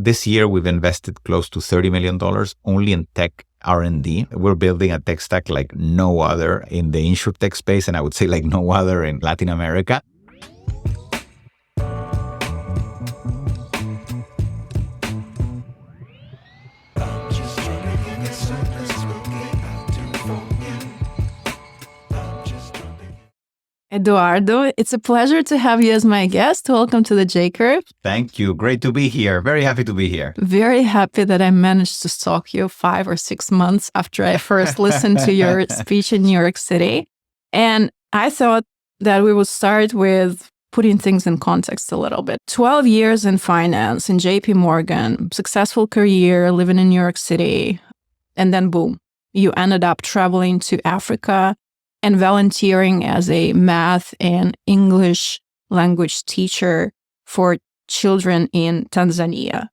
This year, we've invested close to $30 million only in tech R&D. We're building a tech stack like no other in the insurtech space, and I would say like no other in Latin America. Eduardo, it's a pleasure to have you as my guest. Welcome to the J-Curve. Thank you. Great to be here. Very happy to be here. Very happy that I managed to stalk you 5 or 6 months after I first listened to your speech in New York City. And I thought that we would start with putting things in context a little bit. 12 years in finance in JP Morgan, successful career, living in New York City, and then boom, you ended up traveling to Africa and volunteering as a math and English language teacher for children in Tanzania.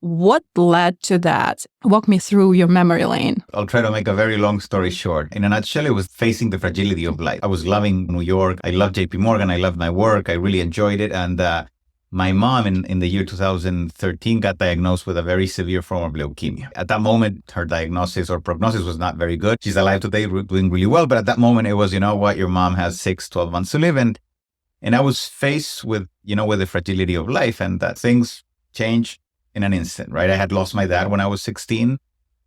What led to that? Walk me through your memory lane. I'll try to make a very long story short. In a nutshell, it was facing the fragility of life. I was loving New York. I loved JP Morgan. I loved my work. I really enjoyed it. And my mom in the year 2013 got diagnosed with a very severe form of leukemia. At that moment, her diagnosis or prognosis was not very good. She's alive today, doing really well. But at that moment, it was, you know what, your mom has 12 months to live. And I was faced with, with the fragility of life and that things change in an instant, right? I had lost my dad when I was 16.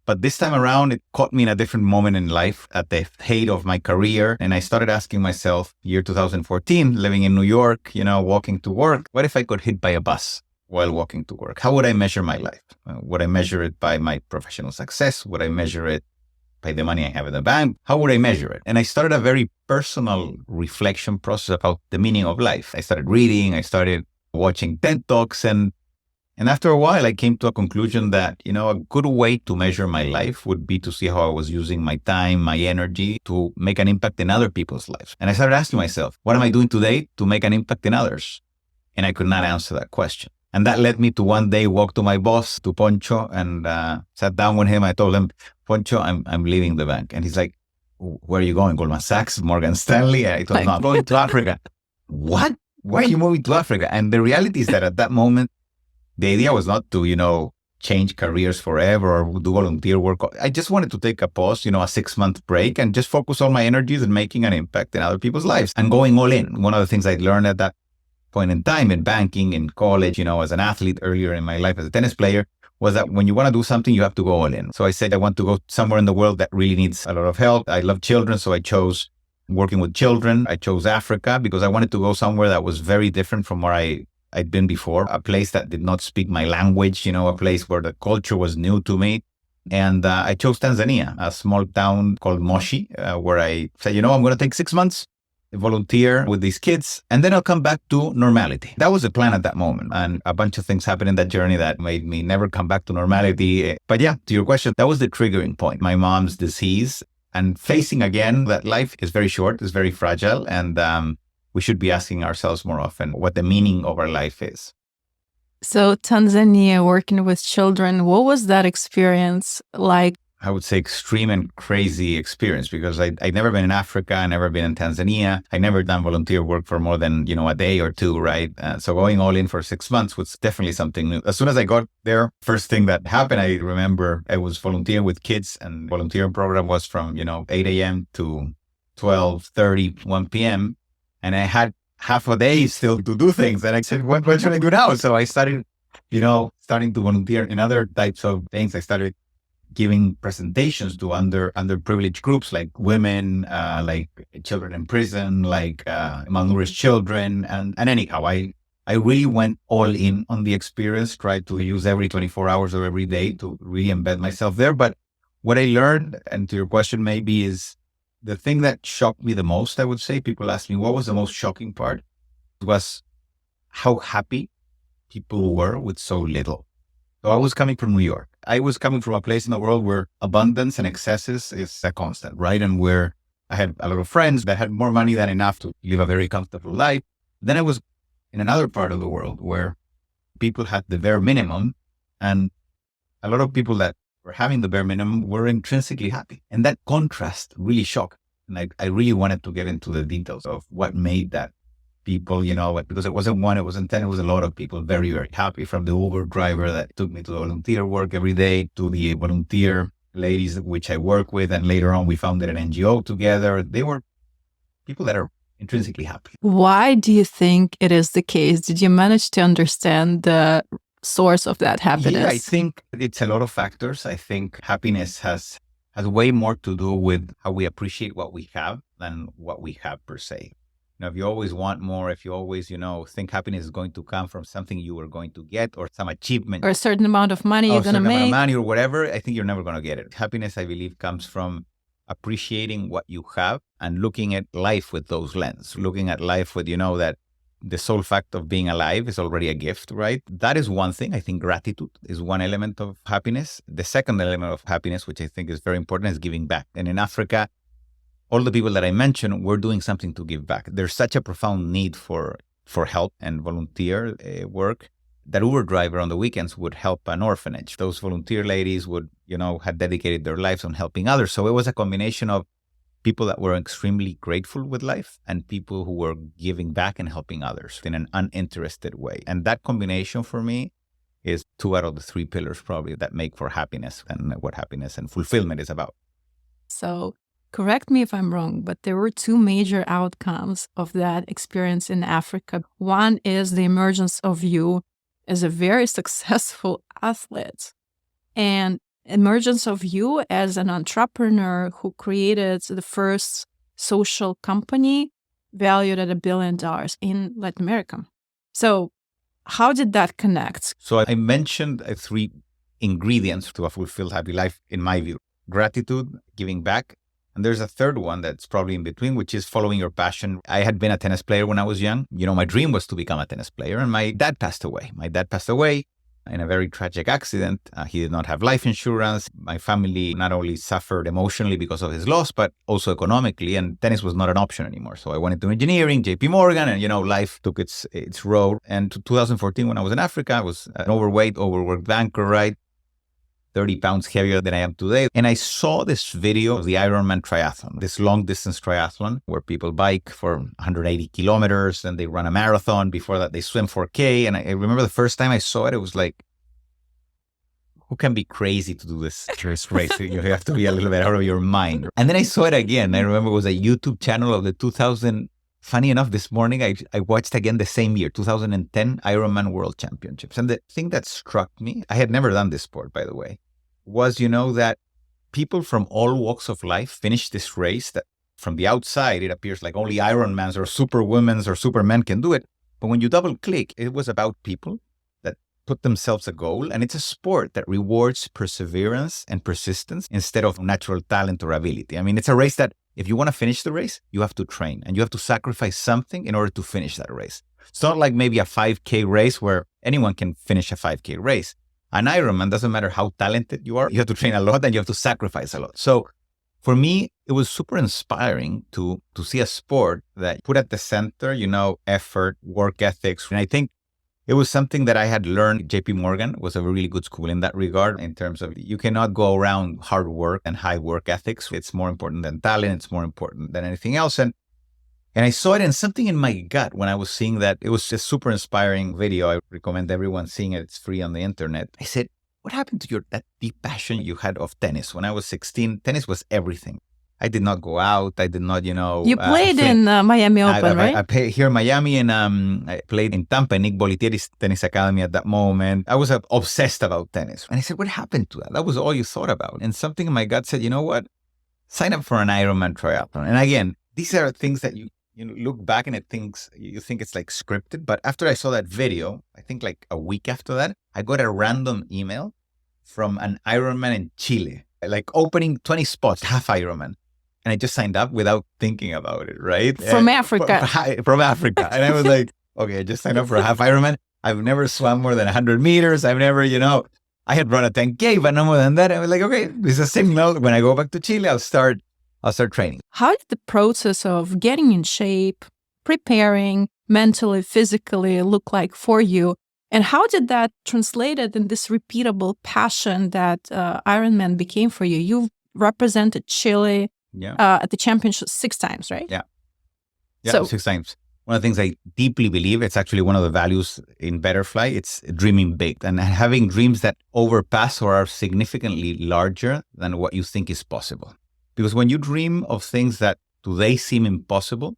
But this time around, it caught me in a different moment in life at the height of my career. And I started asking myself, year 2014, living in New York, walking to work, what if I got hit by a bus while walking to work? How would I measure my life? Would I measure it by my professional success? Would I measure it by the money I have in the bank? How would I measure it? And I started a very personal reflection process about the meaning of life. I started reading, I started watching TED Talks, and after a while, I came to a conclusion that, a good way to measure my life would be to see how I was using my time, my energy to make an impact in other people's lives. And I started asking myself, what am I doing today to make an impact in others? And I could not answer that question. And that led me to one day walk to my boss, to Poncho, and sat down with him. I told him, Poncho, I'm leaving the bank. And he's like, where are you going? Goldman Sachs, Morgan Stanley? And I told him, no, I'm going to Africa. What? Why are you moving to Africa? And the reality is that at that moment, the idea was not to, change careers forever or do volunteer work. I just wanted to take a pause, a 6-month break and just focus all my energies in making an impact in other people's lives and going all in. One of the things I learned at that point in time in banking, in college, as an athlete earlier in my life as a tennis player, was that when you want to do something, you have to go all in. So I said, I want to go somewhere in the world that really needs a lot of help. I love children, so I chose working with children. I chose Africa because I wanted to go somewhere that was very different from where I'd been before, a place that did not speak my language, a place where the culture was new to me. And I chose Tanzania, a small town called Moshi, where I said, I'm going to take 6 months, volunteer with these kids, and then I'll come back to normality. That was the plan at that moment. And a bunch of things happened in that journey that made me never come back to normality. But yeah, to your question, that was the triggering point. My mom's disease and facing again that life is very short, is very fragile. And we should be asking ourselves more often what the meaning of our life is. So Tanzania, working with children, what was that experience like? I would say extreme and crazy experience because I'd never been in Africa, I never been in Tanzania. I never done volunteer work for more than, a day or two, right? So going all in for 6 months was definitely something new. As soon as I got there, first thing that happened, I remember I was volunteering with kids and volunteering program was from, 8 a.m. to 12:30, 1 p.m. And I had half a day still to do things. And I said, what should I do now? So I started, starting to volunteer in other types of things. I started giving presentations to underprivileged groups like women, like children in prison, like malnourished children. And anyhow, I really went all in on the experience, tried to use every 24 hours of every day to really embed myself there. But what I learned, and to your question maybe, is the thing that shocked me the most, I would say, people ask me, what was the most shocking part? Was how happy people were with so little. So I was coming from New York. I was coming from a place in the world where abundance and excesses is a constant, right? And where I had a lot of friends that had more money than enough to live a very comfortable life. Then I was in another part of the world where people had the bare minimum, and a lot of people that were having the bare minimum were intrinsically happy. And that contrast really shocked. And I really wanted to get into the details of what made that people, because it wasn't one, it wasn't 10, it was a lot of people very, very happy, from the Uber driver that took me to volunteer work every day to the volunteer ladies which I work with. And later on, we founded an NGO together. They were people that are intrinsically happy. Why do you think it is the case? Did you manage to understand the source of that happiness? Yeah, I think it's a lot of factors. I think happiness has way more to do with how we appreciate what we have than what we have per se. If you always want more, if you always, think happiness is going to come from something you are going to get or some achievement. Or a certain amount of money you're going to make. A certain amount of money or whatever, I think you're never going to get it. Happiness, I believe, comes from appreciating what you have and looking at life with those lenses, looking at life with, that the sole fact of being alive is already a gift, right? That is one thing. I think gratitude is one element of happiness. The second element of happiness, which I think is very important, is giving back. And in Africa, all the people that I mentioned were doing something to give back. There's such a profound need for help and volunteer work. That Uber driver on the weekends would help an orphanage. Those volunteer ladies would, had dedicated their lives on helping others. So it was a combination of people that were extremely grateful with life and people who were giving back and helping others in an uninterested way. And that combination for me is 2 out of the 3 pillars probably that make for happiness and what happiness and fulfillment is about. So correct me if I'm wrong, but there were 2 major outcomes of that experience in Africa. One is the emergence of you as a very successful athlete, and emergence of you as an entrepreneur who created the first social company valued at $1 billion in Latin America. So how did that connect? So I mentioned 3 ingredients to a fulfilled, happy life, in my view: gratitude, giving back. And there's a third one that's probably in between, which is following your passion. I had been a tennis player when I was young. My dream was to become a tennis player, and my dad passed away. My dad passed away in a very tragic accident. He did not have life insurance. My family not only suffered emotionally because of his loss, but also economically, and tennis was not an option anymore. So I went into engineering, JP Morgan, and, life took its road. And to 2014, when I was in Africa, I was an overworked banker, right? 30 pounds heavier than I am today. And I saw this video of the Ironman triathlon, this long distance triathlon where people bike for 180 kilometers and they run a marathon. Before that, they swim 4K. And I remember the first time I saw it, it was like, who can be crazy to do this race? You have to be a little bit out of your mind. And then I saw it again. I remember it was a YouTube channel of the 2000. Funny enough, this morning I watched again the same year, 2010 Ironman World Championships. And the thing that struck me, I had never done this sport, by the way, was, that people from all walks of life finished this race that from the outside, it appears like only Ironmans or superwomens or supermen can do it. But when you double click, it was about people that put themselves a goal. And it's a sport that rewards perseverance and persistence instead of natural talent or ability. I mean, it's a race that if you want to finish the race, you have to train and you have to sacrifice something in order to finish that race. It's not like maybe a 5K race where anyone can finish a 5K race. An Ironman, doesn't matter how talented you are, you have to train a lot and you have to sacrifice a lot. So for me, it was super inspiring to see a sport that put at the center, effort, work ethics. And I think it was something that I had learned. JP Morgan was a really good school in that regard, in terms of you cannot go around hard work and high work ethics. It's more important than talent. It's more important than anything else. And I saw it, and something in my gut when I was seeing that. It was a super inspiring video. I recommend everyone seeing it. It's free on the internet. I said, what happened to that deep passion you had of tennis? When I was 16, tennis was everything. I did not go out. I did not, You played in Miami Open, right? I played here in Miami, and I played in Tampa, Nick Bolitieri's tennis academy at that moment. I was obsessed about tennis. And I said, what happened to that? That was all you thought about. And something in my gut said, you know what? Sign up for an Ironman triathlon. And again, these are things that you look back and you think it's like scripted. But after I saw that video, I think like a week after that, I got a random email from an Ironman in Chile, like opening 20 spots, half Ironman. And I just signed up without thinking about it, right? From Africa. From Africa. And I was like, okay, I just signed up for a half Ironman. I've never swum more than 100 meters. I've never, I had run a 10K, but no more than that. I was like, okay, this is a signal. When I go back to Chile, I'll start training. How did the process of getting in shape, preparing mentally, physically look like for you? And how did that translate in this repeatable passion that Ironman became for you? You've represented Chile at the championship 6 times, right? Yeah, so, 6 times. one of the things I deeply believe, it's actually one of the values in Betterfly, it's dreaming big and having dreams that overpass or are significantly larger than what you think is possible. Because when you dream of things that today seem impossible,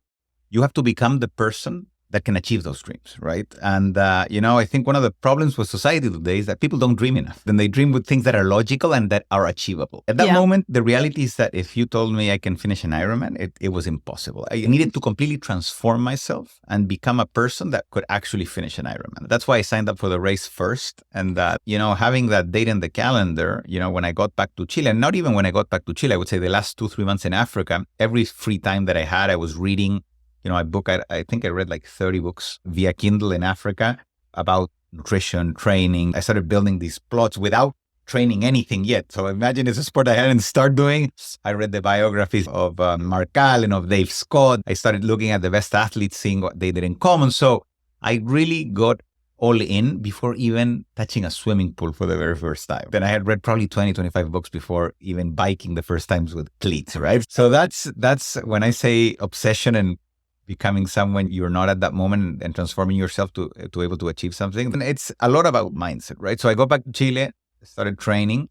you have to become the person that can achieve those dreams, right? And, I think one of the problems with society today is that people don't dream enough. Then they dream with things that are logical and that are achievable. At that moment, the reality is that if you told me I can finish an Ironman, it was impossible. I needed to completely transform myself and become a person that could actually finish an Ironman. That's why I signed up for the race first. And that, having that date in the calendar, when I got back to Chile, and not even when I got back to Chile, I would say the last 2-3 months in Africa, every free time that I had, I was reading. I think I read like 30 books via Kindle in Africa about nutrition, training. I started building these plots without training anything yet. So imagine it's a sport I hadn't started doing. I read the biographies of Mark Allen, of Dave Scott. I started looking at the best athletes, seeing what they did in common. So I really got all in before even touching a swimming pool for the very first time. Then I had read probably 20-25 books before even biking the first times with cleats, right? So that's when I say obsession and becoming someone you're not at that moment and transforming yourself to able to achieve something. And it's a lot about mindset, right? So I go back to Chile, started training.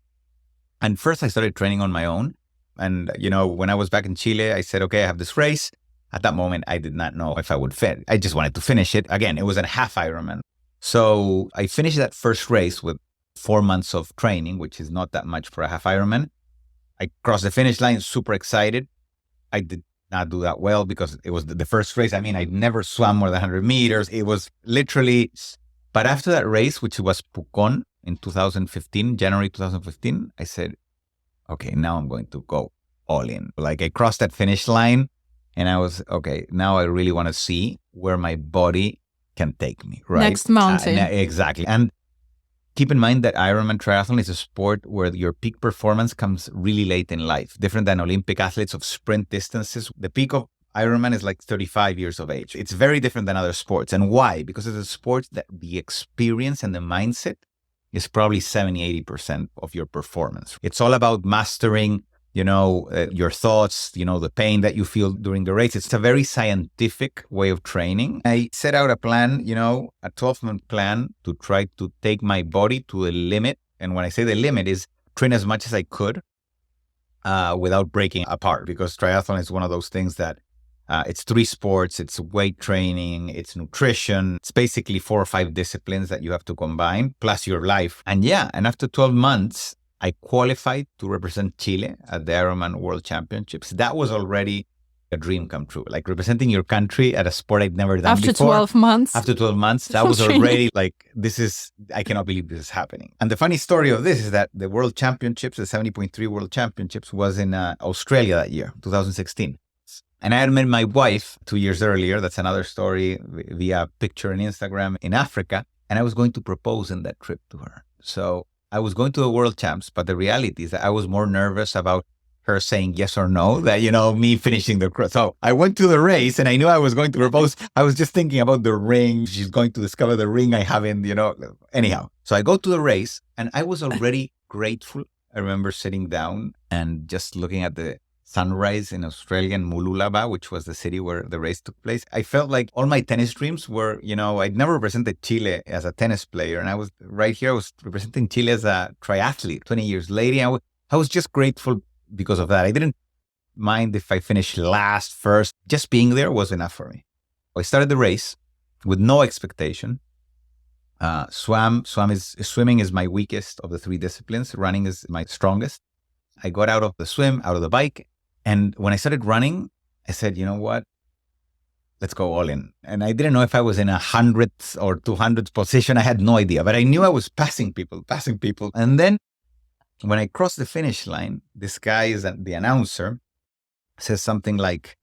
And first I started training on my own. And, when I was back in Chile, I said, okay, I have this race. At that moment, I did not know if I would fit. I just wanted to finish it. Again, it was a half Ironman. So I finished that first race with 4 months of training, which is not that much for a half Ironman. I crossed the finish line, super excited. I did not do that well because it was the first race. I mean, I never swam more than 100 meters. It was literally, but after that race, which was Pucón in 2015, January 2015, I said, okay, now I'm going to go all in. Like I crossed that finish line and I was, okay, now I really want to see where my body can take me, right? Next mountain. Exactly. And keep in mind that Ironman triathlon is a sport where your peak performance comes really late in life, different than Olympic athletes of sprint distances. The peak of Ironman is like 35 years of age. It's very different than other sports. And why? Because it's a sport that the experience and the mindset is probably 70-80% of your performance. It's all about mastering, your thoughts, the pain that you feel during the race. It's a very scientific way of training. I set out a plan, a 12-month plan to try to take my body to the limit. And when I say the limit is train as much as I could without breaking apart, because triathlon is one of those things that it's 3 sports, it's weight training, it's nutrition. It's basically 4 or 5 disciplines that you have to combine, plus your life. And after 12 months, I qualified to represent Chile at the Ironman World Championships. That was already a dream come true. Like representing your country at a sport I'd never done before. After 12 months? After 12 months, that was already like, I cannot believe this is happening. And the funny story of this is that the World Championships, the 70.3 World Championships was in Australia that year, 2016. And I had met my wife 2 years earlier. That's another story via picture on Instagram in Africa. And I was going to propose in that trip to her. So I was going to the World Champs, but the reality is that I was more nervous about her saying yes or no than, me finishing the cross. So I went to the race and I knew I was going to propose. I was just thinking about the ring. She's going to discover the ring I haven't, anyhow. So I go to the race and I was already grateful. I remember sitting down and just looking at the sunrise in Australia, in Mooloolaba, which was the city where the race took place. I felt like all my tennis dreams were, I'd never represented Chile as a tennis player. And I was right here, I was representing Chile as a triathlete 20 years later. I was just grateful because of that. I didn't mind if I finished last, first. Just being there was enough for me. I started the race with no expectation. Swimming is my weakest of the 3 disciplines. Running is my strongest. I got out of the swim, out of the bike. And when I started running, I said, you know what? Let's go all in. And I didn't know if I was in 100th or 200th position. I had no idea, but I knew I was passing people. And then when I crossed the finish line, this guy is the announcer, says something like,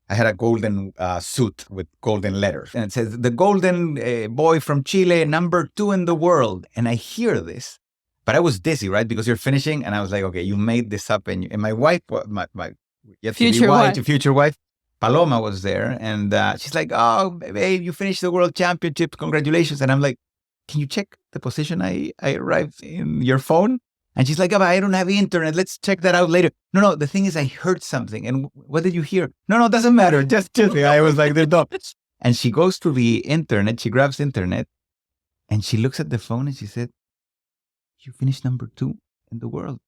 I had a golden suit with golden letters. And it says, the golden boy from Chile, number 2 in the world. And I hear this, but I was dizzy, right? Because you're finishing. And I was like, okay, you made this up. And my wife, my future wife, Paloma was there. And she's like, oh, babe, you finished the World Championship. Congratulations. And I'm like, can you check the position I arrived in your phone? And she's like, oh, I don't have internet. Let's check that out later. No, the thing is I heard something. And what did you hear? No, it doesn't matter. Just I was like, there's no. And she goes to the internet, she grabs internet, and she looks at the phone and she said, "You finished number 2 in the world."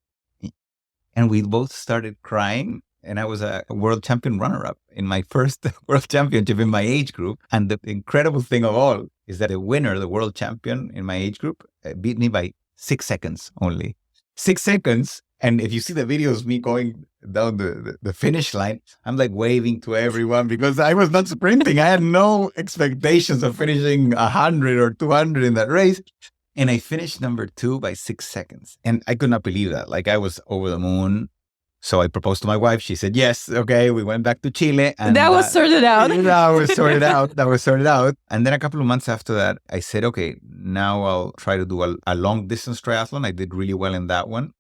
And we both started crying. And I was a world champion runner-up in my first world championship in my age group. And the incredible thing of all is that the winner, the world champion in my age group, beat me by 6 seconds only. 6 seconds. And if you see the videos, me going down the finish line, I'm like waving to everyone because I was not sprinting. I had no expectations of finishing 100 or 200 in that race. And I finished number 2 by 6 seconds. And I could not believe that. Like, I was over the moon. So I proposed to my wife. She said, yes. Okay. We went back to Chile. And that was sorted out. That was sorted out. That was sorted out. And then a couple of months after that, I said, okay, now I'll try to do a long distance triathlon. I did really well in that one.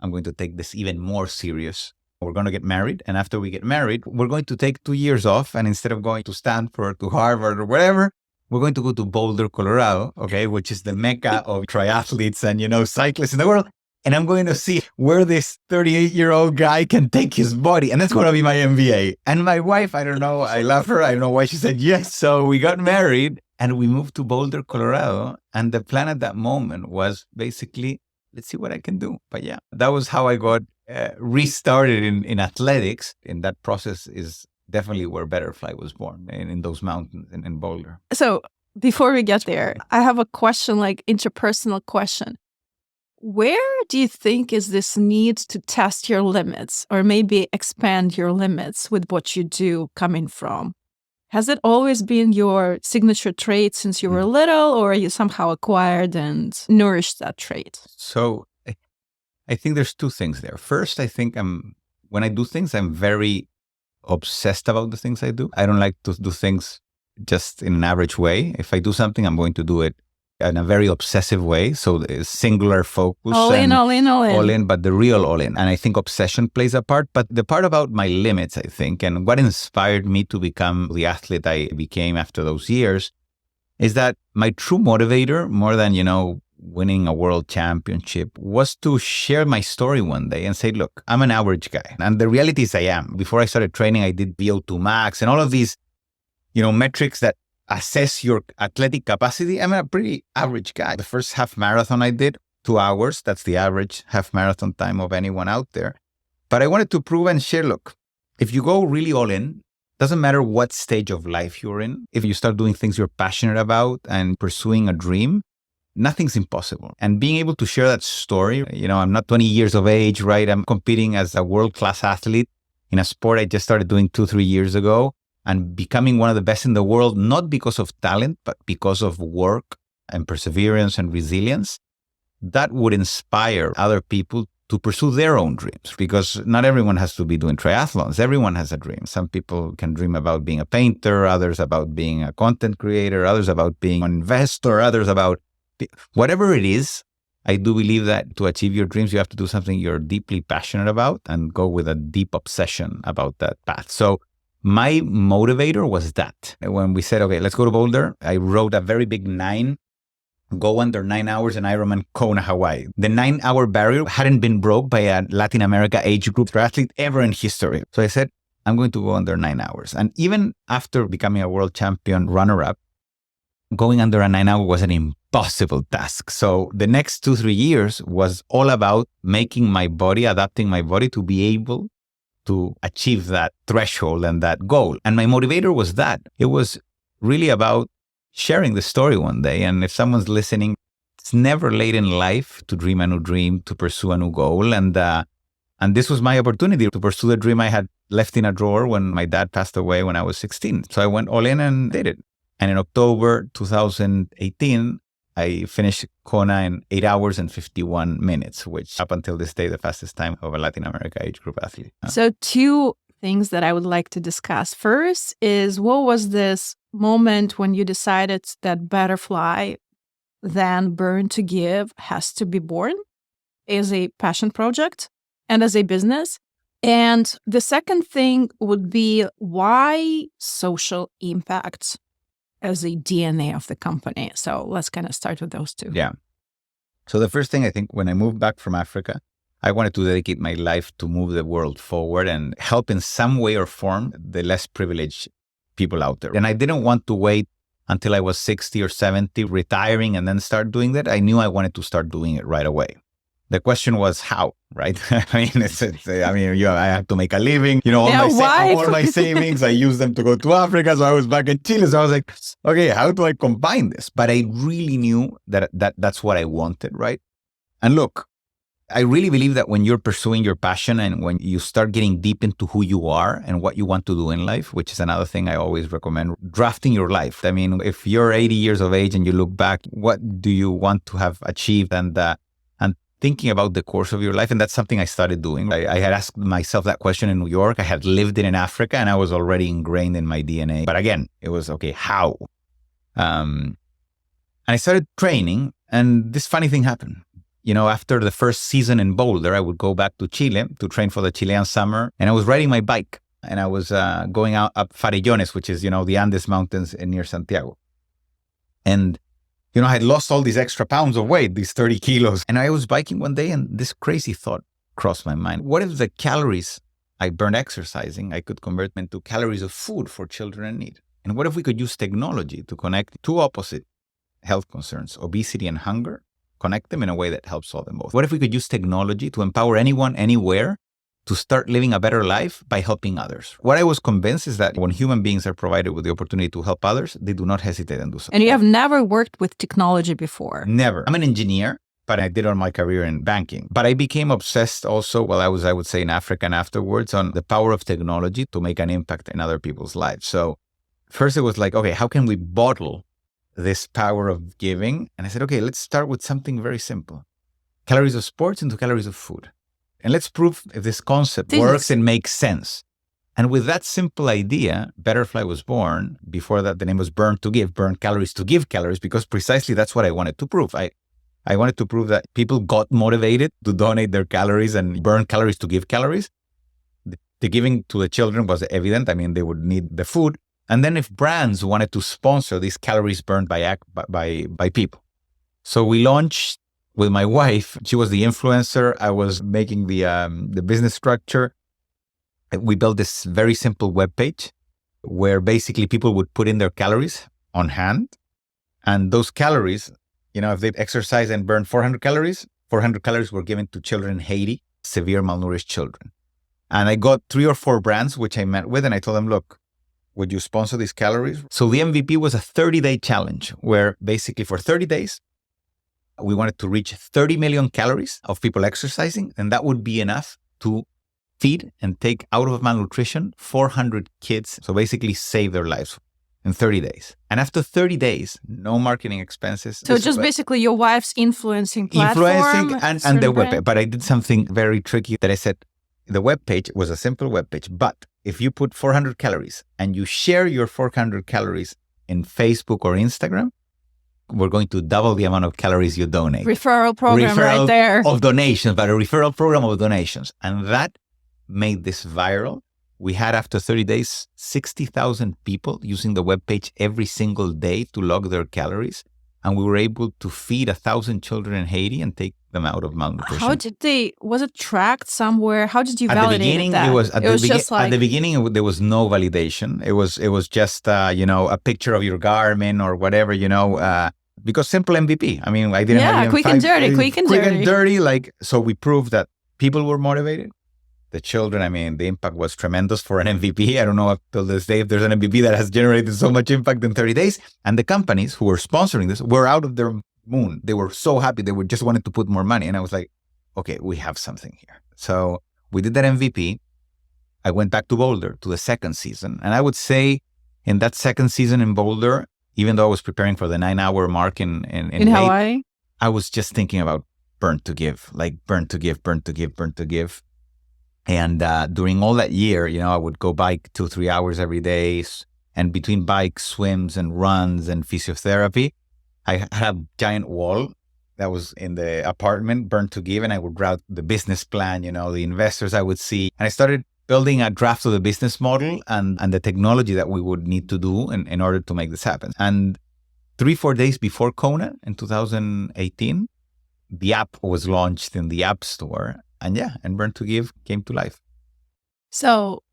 I'm going to take this even more serious. We're going to get married. And after we get married, we're going to take 2 years off. And instead of going to Stanford, to Harvard or whatever, we're going to go to Boulder, Colorado, okay, which is the mecca of triathletes and, cyclists in the world. And I'm going to see where this 38-year-old guy can take his body. And that's going to be my MBA. And my wife, I don't know, I love her. I don't know why she said yes. So we got married and we moved to Boulder, Colorado. And the plan at that moment was basically, let's see what I can do. But yeah, that was how I got restarted in athletics. And that process is definitely where Betterfly was born, in those mountains in Boulder. So before we get there, I have a question, like interpersonal question. Where do you think is this need to test your limits or maybe expand your limits with what you do coming from? Has it always been your signature trait since you were little, or you somehow acquired and nourished that trait? So I think there's 2 things there. First, I think when I do things, I'm very obsessed about the things I do. I don't like to do things just in an average way. If I do something, I'm going to do it in a very obsessive way. So singular focus. All in. But the real all in. And I think obsession plays a part. But the part about my limits, I think, and what inspired me to become the athlete I became after those years, is that my true motivator, more than, winning a world championship, was to share my story one day and say, look, I'm an average guy. And the reality is I am. Before I started training, I did VO2 max and all of these, metrics that assess your athletic capacity. I'm a pretty average guy. The first half marathon I did, 2 hours. That's the average half marathon time of anyone out there. But I wanted to prove and share, look, if you go really all in, doesn't matter what stage of life you're in, if you start doing things you're passionate about and pursuing a dream, nothing's impossible. And being able to share that story, I'm not 20 years of age, right? I'm competing as a world-class athlete in a sport I just started doing 2-3 years ago, and becoming one of the best in the world, not because of talent, but because of work and perseverance and resilience. That would inspire other people to pursue their own dreams, because not everyone has to be doing triathlons. Everyone has a dream. Some people can dream about being a painter, others about being a content creator, others about being an investor, others about whatever it is. I do believe that to achieve your dreams, you have to do something you're deeply passionate about and go with a deep obsession about that path. So my motivator was that. When we said, okay, let's go to Boulder, I wrote a very big 9, go under 9 hours in Ironman Kona, Hawaii. The 9-hour barrier hadn't been broke by a Latin America age group triathlete ever in history. So I said, I'm going to go under 9 hours. And even after becoming a world champion runner-up, going under a 9-hour was an impossible task. So the next 2-3 years was all about making my body, adapting my body to be able to achieve that threshold and that goal. And my motivator was that. It was really about sharing the story one day. And if someone's listening, it's never late in life to dream a new dream, to pursue a new goal. And this was my opportunity to pursue the dream I had left in a drawer when my dad passed away when I was 16. So I went all in and did it. And in October 2018, I finished Kona in 8 hours and 51 minutes, which up until this day, the fastest time of a Latin America age group athlete. So 2 things that I would like to discuss. First is, what was this moment when you decided that Betterfly, then Burn to Give, has to be born as a passion project and as a business? And the second thing would be, why social impact as a DNA of the company? So let's kind of start with those 2. Yeah. So the first thing, I think, when I moved back from Africa, I wanted to dedicate my life to move the world forward and help in some way or form the less privileged people out there. And I didn't want to wait until I was 60 or 70, retiring and then start doing that. I knew I wanted to start doing it right away. The question was how, right? I have to make a living. All my savings, I use them to go to Africa. So I was back in Chile. So I was like, okay, how do I combine this? But I really knew that's what I wanted, right? And look, I really believe that when you're pursuing your passion and when you start getting deep into who you are and what you want to do in life, which is another thing I always recommend, drafting your life. I mean, if you're 80 years of age and you look back, what do you want to have achieved? And thinking about the course of your life. And that's something I started doing. I had asked myself that question in New York. I had lived in Africa and I was already ingrained in my DNA. But again, it was, okay, how? And I started training and this funny thing happened. After the first season in Boulder, I would go back to Chile to train for the Chilean summer. And I was riding my bike and I was going out up Farellones, which is, the Andes Mountains near Santiago. And I had lost all these extra pounds of weight, these 30 kilos. And I was biking one day and this crazy thought crossed my mind. What if the calories I burned exercising, I could convert them into calories of food for children in need? And what if we could use technology to connect two opposite health concerns, obesity and hunger, connect them in a way that helps solve them both? What if we could use technology to empower anyone, anywhere, to start living a better life by helping others? What I was convinced is that when human beings are provided with the opportunity to help others, they do not hesitate and do so. And you have never worked with technology before? Never. I'm an engineer, but I did all my career in banking. But I became obsessed also while I was, I would say, in Africa and afterwards on the power of technology to make an impact in other people's lives. So first it was like, okay, how can we bottle this power of giving? And I said, okay, let's start with something very simple. Calories of sports into calories of food. And let's prove if this concept works and makes sense. And with that simple idea, Betterfly was born. Before that, the name was Burn to Give, burn calories to give calories, because precisely that's what I wanted to prove. I wanted to prove that people got motivated to donate their calories and burn calories to give calories. The giving to the children was evident. I mean, they would need the food. And then if brands wanted to sponsor these calories burned by people. So we launched with my wife. She was the influencer. I was making the business structure. We built this very simple webpage where basically people would put in their calories on hand. And those calories, if they exercise and burn 400 calories were given to children in Haiti, severe malnourished children. And I got 3 or 4 brands, which I met with, and I told them, look, would you sponsor these calories? So the MVP was a 30-day challenge where basically for 30 days, we wanted to reach 30 million calories of people exercising, and that would be enough to feed and take out of malnutrition 400 kids. So basically save their lives in 30 days. And after 30 days, no marketing expenses. So just basically your wife's influencing platform. And the webpage. But I did something very tricky that I said, the webpage was a simple webpage, but if you put 400 calories and you share your 400 calories in Facebook or Instagram, we're going to double the amount of calories you donate. Referral program right there. Of donations, but a referral program of donations. And that made this viral. We had, after 30 days, 60,000 people using the webpage every single day to log their calories. And we were able to feed 1,000 children in Haiti and take them out of malnutrition. How did was it tracked somewhere? How did you validate that? At the beginning, there was no validation. It was just, a picture of your Garmin or whatever, because simple MVP. I mean, I didn't have quick and dirty. So we proved that people were motivated. The children, I mean, the impact was tremendous for an MVP. I don't know up till this day if there's an MVP that has generated so much impact in 30 days. And the companies who were sponsoring this were out of their moon. They were so happy. They were just wanted to put more money. And I was like, okay, we have something here. So we did that MVP. I went back to Boulder to the second season. And I would say in that second season in Boulder, even though I was preparing for the 9-hour mark in Hawaii, I was just thinking about burn to give. And during all that year, I would go bike 2-3 hours every day. And between bikes, swims and runs and physiotherapy, I had a giant wall that was in the apartment, burn to give. And I would route the business plan, the investors I would see. And I started building a draft of the business model and the technology that we would need to do in order to make this happen. And 3-4 days before Kona in 2018, the app was launched in the App Store. And Burn to Give came to life. So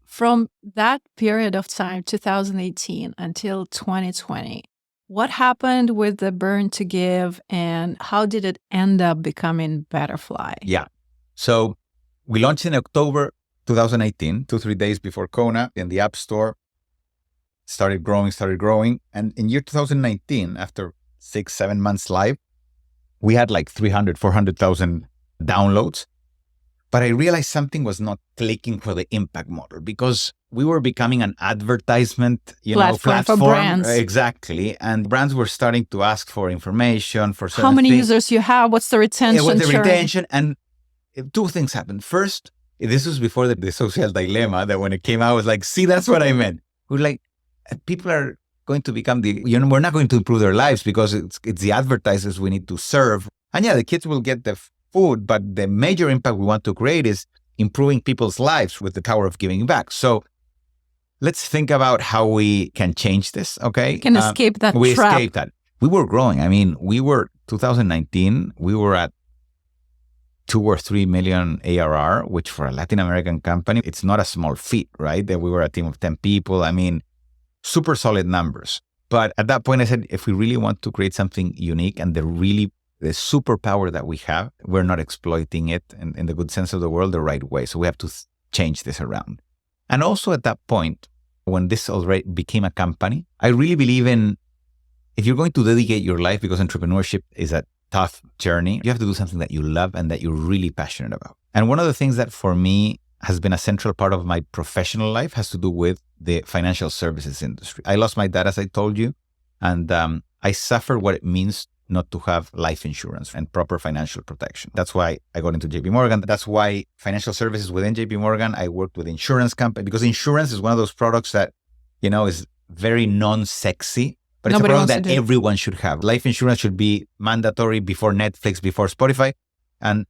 from that period of time, 2018 until 2020, what happened with the Burn to Give and how did it end up becoming Betterfly? Yeah. So we launched in October 2018, 2-3 days before Kona in the App Store. Started growing. And in year 2019, after 6-7 months live, we had like 400,000 downloads. But I realized something was not clicking for the impact model because we were becoming an advertisement, platform for brands. Exactly. And brands were starting to ask for information for certain How many things. users you have? What's the retention? What's the churn? retention? And two things happened. First, this was before the social dilemma that when it came out, I was like, see, that's what I meant. We're like, people are going to become we're not going to improve their lives because it's the advertisers we need to serve. And yeah, the kids will get the food, but the major impact we want to create is improving people's lives with the power of giving back. So let's think about how we can change this, okay? We can escape that we trap. escaped that. We were growing. 2019, we were at 2 or 3 million ARR, which for a Latin American company, it's not a small feat, right? That we were a team of 10 people. Super solid numbers. But at that point, I said, if we really want to create something unique and the superpower that we have, we're not exploiting it in the good sense of the word the right way. So we have to change this around. And also at that point, when this already became a company, I really believe in, if you're going to dedicate your life, because entrepreneurship is a tough journey, you have to do something that you love and that you're really passionate about. And one of the things that for me has been a central part of my professional life has to do with the financial services industry. I lost my dad, as I told you, and I suffered what it means not to have life insurance and proper financial protection. That's why I got into JP Morgan. That's why financial services within JP Morgan, I worked with insurance company because insurance is one of those products that, is very non-sexy, but it's a product that everyone should have. Life insurance should be mandatory before Netflix, before Spotify, and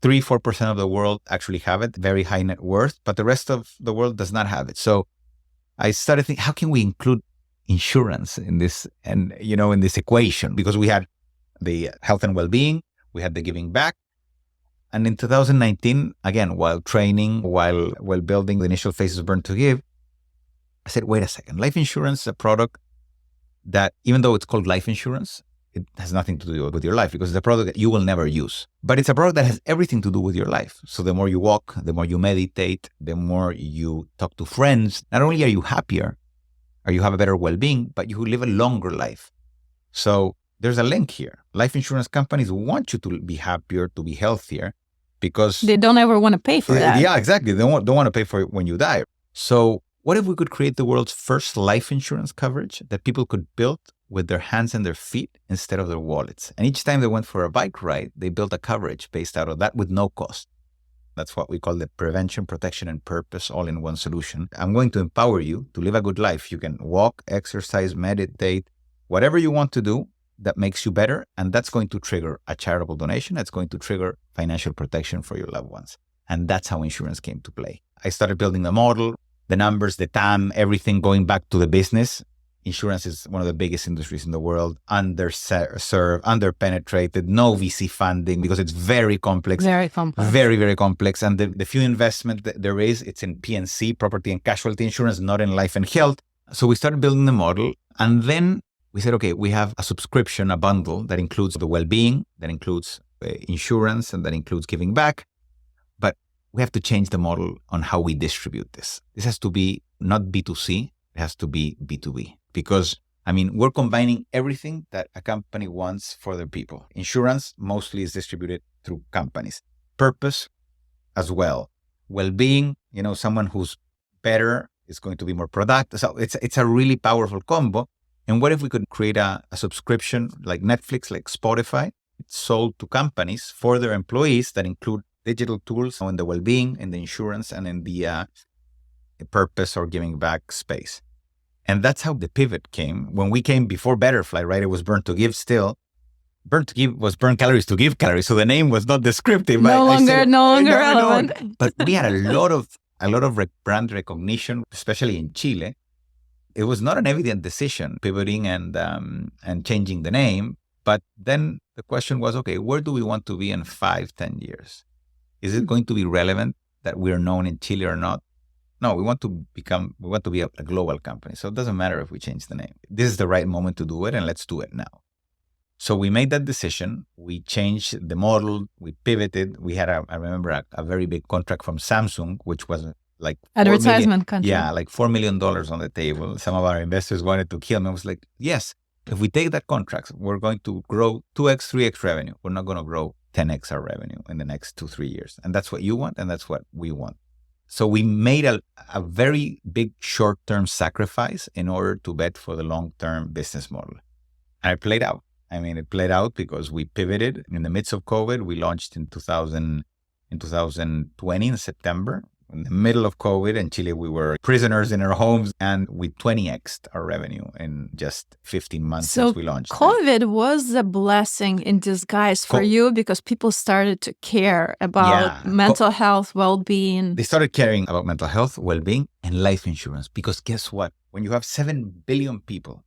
3-4% of the world actually have it, very high net worth, but the rest of the world does not have it. So I started thinking, how can we include insurance in this and, in this equation? Because we had the health and well-being, we had the giving back. And in 2019, again, while training, while building the initial phases of Burn to Give, I said, wait a second, life insurance is a product that even though it's called life insurance, it has nothing to do with your life because it's a product that you will never use. But it's a product that has everything to do with your life. So the more you walk, the more you meditate, the more you talk to friends, not only are you happier, or you have a better well-being, but you live a longer life. So there's a link here. Life insurance companies want you to be happier, to be healthier, because they don't ever want to pay for that. Yeah, exactly. They don't want to pay for it when you die. So what if we could create the world's first life insurance coverage that people could build with their hands and their feet instead of their wallets? And each time they went for a bike ride, they built a coverage based out of that with no cost. That's what we call the prevention, protection, and purpose all in one solution. I'm going to empower you to live a good life. You can walk, exercise, meditate, whatever you want to do that makes you better. And that's going to trigger a charitable donation. That's going to trigger financial protection for your loved ones. And that's how insurance came to play. I started building the model, the numbers, the TAM, everything going back to the business. Insurance is one of the biggest industries in the world, underserved, underpenetrated, no VC funding because it's very complex. Very complex. Very, very complex. And the few investment that there is, it's in P&C, property and casualty insurance, not in life and health. So we started building the model. And then we said, okay, we have a subscription, a bundle that includes the well-being, that includes insurance, and that includes giving back. But we have to change the model on how we distribute this. This has to be not B2C, it has to be B2B. Because, we're combining everything that a company wants for their people. Insurance mostly is distributed through companies. Purpose as well. Well-being, someone who's better is going to be more productive. So it's a really powerful combo. And what if we could create a subscription like Netflix, like Spotify? It's sold to companies for their employees that include digital tools in the well-being, in the insurance, and in the purpose or giving back space. And that's how the pivot came. When we came before Betterfly, right? It was Burn to Give still. Burn to Give was burn calories to give calories. So the name was not descriptive. No longer relevant. But we had a lot of brand recognition, especially in Chile. It was not an evident decision, pivoting and changing the name. But then the question was, okay, where do we want to be in 5-10 years? Is it going to be relevant that we're known in Chile or not? no, we want to be a global company. So it doesn't matter if we change the name. This is the right moment to do it, and let's do it now. So we made that decision. We changed the model. We pivoted. We had, I remember, a very big contract from Samsung, which was like advertisement contract. Yeah, like $4 million on the table. Some of our investors wanted to kill me. I was like, yes, if we take that contract, we're going to grow 2x, 3x revenue. We're not going to grow 10x our revenue in the next 2-3 years. And that's what you want, and that's what we want. So we made a very big short-term sacrifice in order to bet for the long-term business model. And it played out. I mean, it played out because we pivoted in the midst of COVID. We launched in 2020 in September. In the middle of COVID in Chile, we were prisoners in our homes, and we 20x'd our revenue in just 15 months since we launched. COVID was a blessing in disguise for you because people started to care about mental health, well-being. They started caring about mental health, well-being, and life insurance. Because guess what? When you have 7 billion people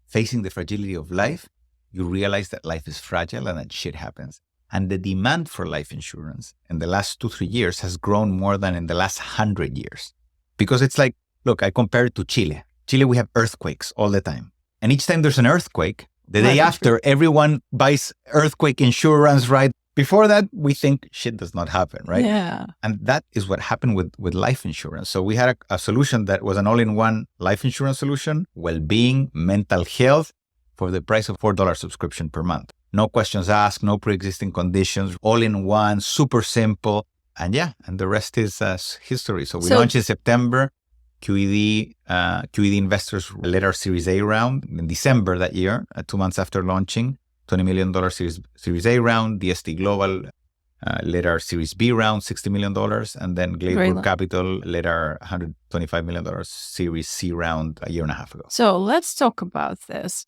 facing the fragility of life, you realize that life is fragile and that shit happens. And the demand for life insurance in the last 2-3 years has grown more than in the last 100 years. Because it's like, look, I compare it to Chile. Chile, we have earthquakes all the time. And each time there's an earthquake, the day after, everyone buys earthquake insurance, right? Before that, we think shit does not happen, right? Yeah. And that is what happened with life insurance. So we had a solution that was an all-in-one life insurance solution, well-being, mental health, for the price of $4 subscription per month. No questions asked, no pre-existing conditions, all in one, super simple. And the rest is history. So we launched in September. QED investors led our Series A round in December that year, 2 months after launching, $20 million Series A round. DST Global led our Series B round, $60 million. And then Glade Brook Capital led our $125 million Series C round a year and a half ago. So let's talk about this.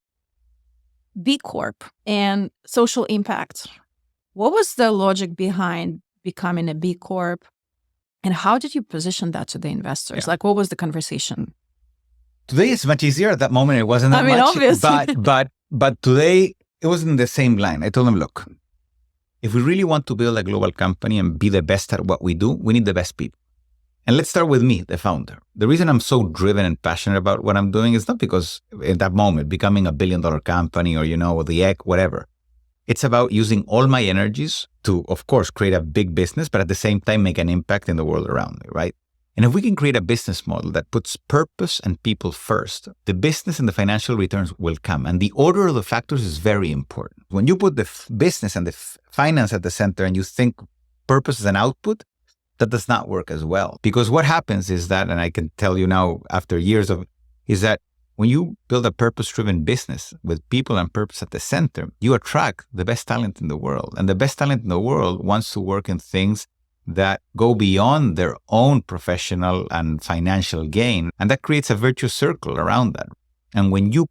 B Corp and social impact. What was the logic behind becoming a B Corp? And how did you position that to the investors? Like, what was the conversation? Today it's much easier. At that moment, it wasn't that much. Obviously. But today it was in the same line. I told them, look, if we really want to build a global company and be the best at what we do, we need the best people. And let's start with me, the founder. The reason I'm so driven and passionate about what I'm doing is not because at that moment, becoming $1 billion company or, the egg, whatever. It's about using all my energies to, of course, create a big business, but at the same time, make an impact in the world around me, right? And if we can create a business model that puts purpose and people first, the business and the financial returns will come. And the order of the factors is very important. When you put the business and the finance at the center and you think purpose is an output, that does not work as well. Because what happens is that, and I can tell you now after years of, is that when you build a purpose-driven business with people and purpose at the center, you attract the best talent in the world. And the best talent in the world wants to work in things that go beyond their own professional and financial gain. And that creates a virtuous circle around that. And when you